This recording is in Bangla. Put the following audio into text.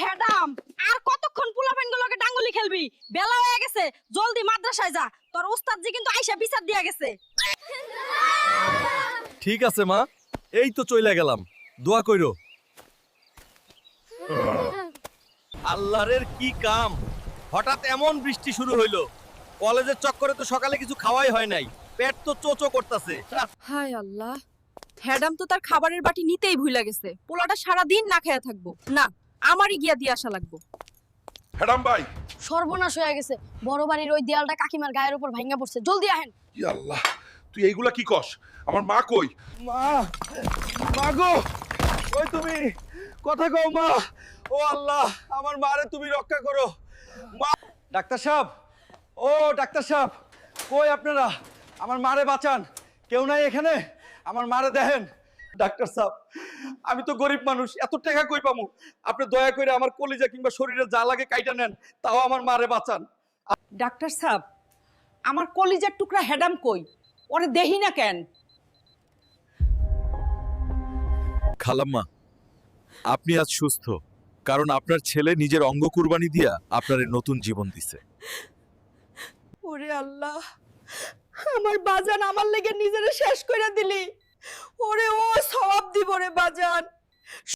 হেডাম, আর কতক্ষণ পোলাপেন গুলোকে ডাঙ্গুলি খেলবি? বেলা হয়ে গেছে, জলদি মাদ্রাসায় যা। তোর উস্তাদ জি কিন্তু আইসা বিচার দিয়া গেছে। ঠিক আছে মা, এই তো চইলা গেলাম, দোয়া কইরো। আল্লাহরের কি কাম, হঠাৎ এমন বৃষ্টি শুরু হইলো। কলেজের চক্করে তো সকালে কিছু খাওয়াই হয় নাই, পেট তো চোচো করতেছে। হায় আল্লাহ, হেডাম তো তার খাবারের বাটি নিতেই ভুলে গেছে। পোলাটা সারা দিন না খেয়ে থাকবো। না, আমারই গিয়া দিয়ে আসা লাগবো। ম্যাডাম ভাই, সর্বনাশ হয়ে গেছে, বড় বাড়ির ওই দেয়ালটা কাকিমার গায়ের উপর ভাঙা পড়ছে। জলদি আহেন। ই আল্লাহ, তুই এইগুলা কি কস? আমার মা কই? মা, মা গো, ওই তুমি কথা কও মা। ও আল্লাহ, আমার মারে তুমি রক্ষা করো মা। ডাক্তার সাহেব, ও ডাক্তার সাহেব, কই আপনারা? আমার মারে বাঁচান, কেউ নাই এখানে? আমার মারে দেখেন। ডাক্তার সাহেব, আমি তো গরিব মানুষ, এত টাকা কই পামু? আপনি দয়া করে আমার কলিজা কিংবা শরীরে যা লাগে কাইটা নেন, তাও আমার মারে বাঁচান। ডাক্তার সাহেব, আমার কলিজার টুকরা হেডাম কই? ওরে দেহি না কেন? খালাম্মা, আপনি আজ সুস্থ, কারণ আপনার ছেলে নিজের অঙ্গ কুরবানি দিয়া আপনার এই নতুন জীবন দিছে। ওরে আল্লাহ, আমার বাজান আমার লেগে নিজেরে শেষ করে দিলি। ওরে ও সওয়াব দিব রে বাজান।